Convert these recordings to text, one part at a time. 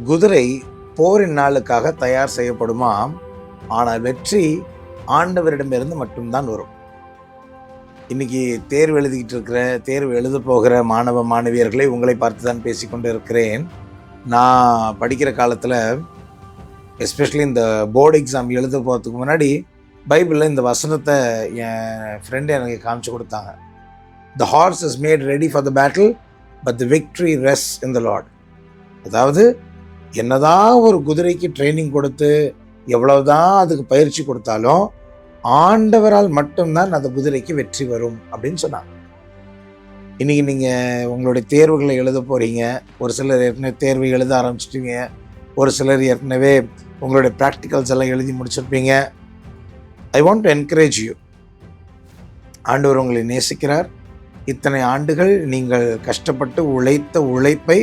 குதிரை போரின் நாளுக்காக தயார் செய்யப்படுமாம், ஆனால் வெற்றி ஆண்டவரிடமிருந்து மட்டும்தான் வரும். இன்னைக்கு தேர்வு தேர்வு எழுத போகிற மாணவ மாணவியர்களை உங்களை பார்த்து தான் பேசிக்கொண்டு இருக்கிறேன். நான் படிக்கிற காலத்தில், எஸ்பெஷலி இந்த போர்டு எக்ஸாம் எழுத போகிறதுக்கு முன்னாடி பைபிளில் இந்த வசனத்தை என் ஃப்ரெண்டு எனக்கு காமிச்சு கொடுத்தாங்க. த hours is made ready for the battle, but the victory rest in the Lord. அதாவது என்னதான் ஒரு குதிரைக்கு ட்ரைனிங் கொடுத்து எவ்வளவுதான் அதுக்கு பயிற்சி கொடுத்தாலும் ஆண்டவரால் மட்டும்தான் அந்த குதிரைக்கு வெற்றி வரும் அப்படின்னு சொன்னாங்க. இன்னைக்கு நீங்கள் உங்களுடைய தேர்வுகளை எழுத போகிறீங்க. ஒரு சிலர் ஏற்கனவே தேர்வு எழுத ஆரம்பிச்சிட்டீங்க. ஒரு சிலர் ஏற்கனவே உங்களுடைய ப்ராக்டிகல்ஸ் எல்லாம் எழுதி முடிச்சிருப்பீங்க. I want to encourage you. ஆண்டவர் உங்களை நேசிக்கிறார். இத்தனை ஆண்டுகள் நீங்கள் கஷ்டப்பட்டு உழைத்த உழைப்பை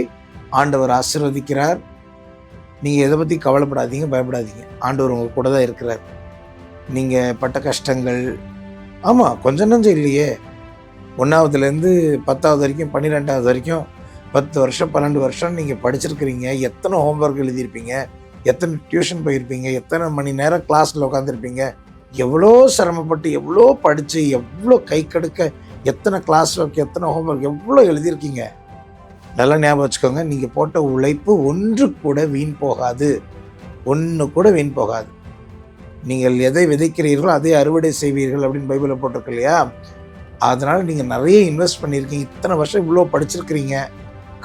ஆண்டவர் ஆசீர்வதிக்கிறார். நீங்கள் எதை பற்றி கவலைப்படாதீங்க, பயப்படாதீங்க. ஆண்டவர் உங்கள் கூட தான் இருக்கிறார். நீங்கள் பட்ட கஷ்டங்கள், ஆமாம் கொஞ்சம் நஞ்சம் இல்லையே. 1ஆவதுலேருந்து 10ஆவது வரைக்கும், 12ஆவது வரைக்கும் 10 வருஷம் 12 வருஷம் நீங்கள் படிச்சிருக்கிறீங்க. எத்தனை ஹோம்ஒர்க் எழுதியிருப்பீங்க, எத்தனை டியூஷன் போயிருப்பீங்க, எத்தனை மணி நேரம் கிளாஸில் உட்காந்துருப்பீங்க, எவ்வளோ சிரமப்பட்டு எவ்வளோ படித்து எவ்வளோ கை கடுக்க எத்தனை கிளாஸ் ஒர்க், எத்தனை ஹோம்ஒர்க் எவ்வளோ எழுதியிருக்கீங்க. நல்லா ஞாபகம் வச்சுக்கோங்க, நீங்கள் போட்ட உழைப்பு ஒன்று கூட வீண் போகாது. ஒன்று கூட வீண் போகாது. நீங்கள் எதை விதைக்கிறீர்களோ அதை அறுவடை செய்வீர்கள் அப்படின்னு பைபிளில் போட்டிருக்கு இல்லையா? அதனால் நீங்கள் நிறைய இன்வெஸ்ட் பண்ணியிருக்கீங்க. இத்தனை வருஷம் இவ்வளோ படிச்சிருக்கிறீங்க.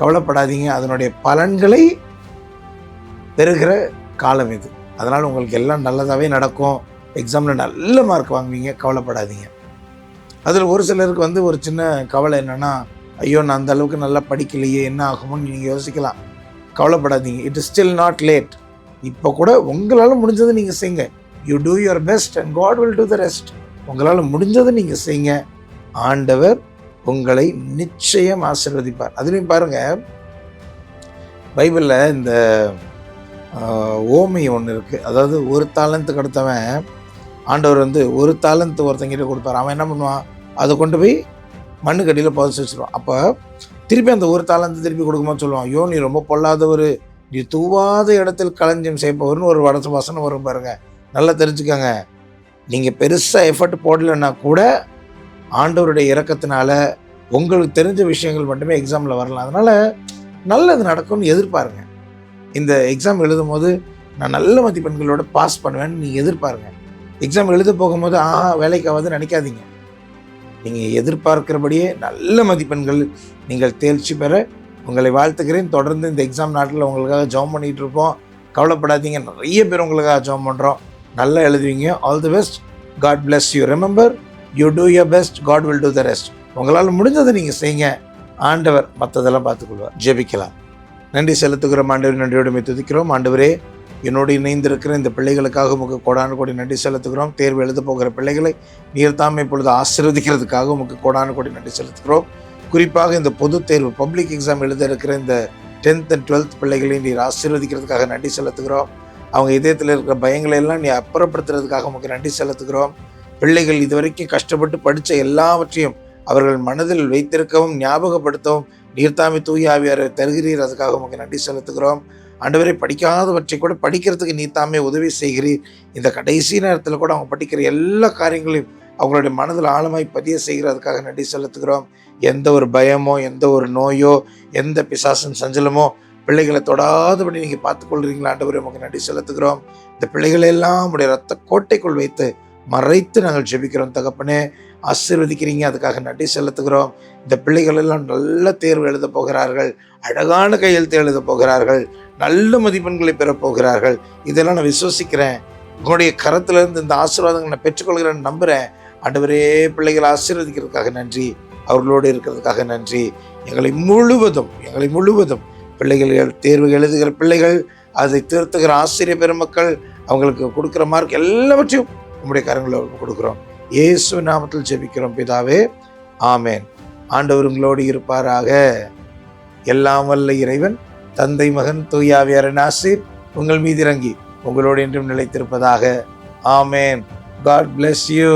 கவலைப்படாதீங்க, அதனுடைய பலன்களை பெறுகிற காலம் இது. அதனால் உங்களுக்கு எல்லாம் நல்லதாகவே நடக்கும். எக்ஸாமில் நல்ல மார்க் வாங்குவீங்க. கவலைப்படாதீங்க. அதில் ஒரு சிலருக்கு ஒரு சின்ன கவலை என்னென்னா, ஐயோ நான் அந்த அளவுக்கு நல்லா படிக்கலையே, என்ன ஆகுமோன்னு நீங்கள் யோசிக்கலாம். கவலைப்படாதீங்க. It is still not late. இப்போ கூட உங்களால் முடிஞ்சதை நீங்கள் செய்யுங்க. You do your best and God will do the rest. உங்களால் முடிஞ்சதை நீங்கள் செய்யுங்க. ஆண்டவர் உங்களை நிச்சயம் ஆசீர்வதிப்பார். அதுலேயும் பாருங்கள், பைபிளில் இந்த ஓமை ஒன்று இருக்குது. அதாவது ஒரு தாலந்துக்கு அடுத்தவன் ஆண்டவர் ஒரு தாலந்து ஒருத்தங்கிட்ட கொடுப்பார். அவன் என்ன பண்ணுவான், அதை கொண்டு போய் மண்ணுக்கடியில் புதைச்சி வச்சுருவான். அப்போ திருப்பி அந்த ஒரு தாலந்து திருப்பி கொடுக்கும்போது சொல்லுவான், ஐயோ நீ ரொம்ப பொல்லாதவர், நீ தூவாத இடத்தில் களஞ்சியம் செய்ப்பவர்னு ஒரு வசனம் வரும் பாருங்க. நல்லா தெரிஞ்சுக்கோங்க. நீங்கள் பெருசாக எஃபர்ட் போடலைன்னா கூட ஆண்டவருடைய இரக்கத்தினால உங்களுக்கு தெரிஞ்ச விஷயங்கள் மட்டுமே எக்ஸாமில் வரலாம். அதனால் நல்லது நடக்கும்னு எதிர்பாருங்க. இந்த எக்ஸாம் எழுதும் போது நான் நல்ல மதிப்பெண்களோட பாஸ் பண்ணுவேன்னு நீங்கள் எதிர்பாருங்க. எக்ஸாம் எழுத போகும்போது வேலைக்கு ஆகாதுன்னு நினைக்காதீங்க. நீங்கள் எதிர்பார்க்கிறபடியே நல்ல மதிப்பெண்கள் நீங்கள் தேர்ச்சி பெற உங்களை வாழ்த்துக்கிறேன். தொடர்ந்து இந்த எக்ஸாம் நாட்டில் உங்களுக்காக ஜாம் பண்ணிகிட்டு இருப்போம். கவலைப்படாதீங்க, நிறைய பேர் உங்களுக்காக ஜாம் பண்ணுறோம். நல்லா எழுதுவீங்க. All the best. God bless you. Remember, you do your best, God will do the rest. உங்களால் முடிஞ்சதை நீங்கள் செய்யுங்க. ஆண்டவர் மற்றதெல்லாம் பார்த்துக்கொள்வார். ஜெபிக்கலாம். நன்றி செலுத்துகிறோம் ஆண்டவர். நன்றியோடு துதிக்கிறோம். ஆண்டவரே, என்னோடு இணைந்திருக்கிற இந்த பிள்ளைகளுக்காக உமக்கு கோடான கோடி நன்றி செலுத்துகிறோம். தேர்வு எழுத போகிற பிள்ளைகளை நீர் தாமே இப்பொழுது ஆசீர்வதிக்கிறதுக்காக உமக்கு கோடான கோடி நன்றி செலுத்துகிறோம். குறிப்பாக இந்த பொது தேர்வு பப்ளிக் எக்ஸாம் எழுத இருக்கிற இந்த 10th and 12th பிள்ளைகளை நீர் ஆசீர்வதிக்கிறதுக்காக நன்றி செலுத்துகிறோம். அவங்க இதயத்தில் இருக்கிற பயங்களை எல்லாம் நீ அப்புறப்படுத்துறதுக்காக உமக்கு நன்றி செலுத்துகிறோம். பிள்ளைகள் இதுவரைக்கும் கஷ்டப்பட்டு படித்த எல்லாவற்றையும் அவர்கள் மனதில் வைத்திருக்கவும் ஞாபகப்படுத்தவும் நீர்த்தாமை தூய ஆவியாரை தருகிறீர். அதுக்காக உமக்கு நன்றி செலுத்துகிறோம். ஆண்டவரை, படிக்காதவற்றை கூட படிக்கிறதுக்கு நீர்த்தாமே உதவி செய்கிறீர். இந்த கடைசி நேரத்தில் கூட அவங்க படிக்கிற எல்லா காரியங்களையும் அவங்களுடைய மனதில் ஆழமாய் பதிய செய்கிறதுக்காக நன்றி செலுத்துகிறோம். எந்த ஒரு பயமோ, எந்த ஒரு நோயோ, எந்த பிசாசின் சஞ்சலமோ பிள்ளைகளை தொடாதபடி நீங்கள் பார்த்துக்கொள்கிறீங்களா ஆண்டவரே, உமக்கு நன்றி செலுத்துகிறோம். இந்த பிள்ளைகளை எல்லாம் உடைய ரத்த கோட்டைக்குள் வைத்து மறைத்து நாங்கள் ஜெபிக்கிறோம். தகப்பனே, ஆசீர்வதிக்கிறீங்க. அதுக்காக நன்றி செலுத்துகிறோம். இந்த பிள்ளைகள் எல்லாம் நல்ல தேர்வு எழுத போகிறார்கள். அழகான கையெழுத்து எழுத போகிறார்கள். நல்ல மதிப்பெண்களை பெறப் போகிறார்கள். இதெல்லாம் நான் விசுவசிக்கிறேன். உங்களுடைய கரத்திலிருந்து இந்த ஆசீர்வாதங்களை நான் பெற்றுக்கொள்கிறேன்னு நம்புகிறேன். ஆண்டவரே, பிள்ளைகளை ஆசீர்வதிக்கிறதுக்காக நன்றி. அவர்களோடு இருக்கிறதுக்காக நன்றி. எங்களை முழுவதும் பிள்ளைகள் தேர்வு எழுதுகிற பிள்ளைகள், அதை திருத்துகிற ஆசிரியர் பெருமக்கள், அவங்களுக்கு கொடுக்குற மார்க் எல்லாவற்றையும் உங்களுடைய கரங்களில் கொடுக்குறோம். இயேசு நாமத்தில் ஜெபிக்கிறோம் பிதாவே, ஆமேன். ஆண்டவர் உங்களோடு இருப்பாராக. எல்லாம் வல்ல இறைவன் தந்தை, மகன், தூய ஆவியாரின் ஆசீர் உங்கள் மீது இறங்கி உங்களோடு என்றும் நிலைத்திருப்பதாக. ஆமேன். God bless you.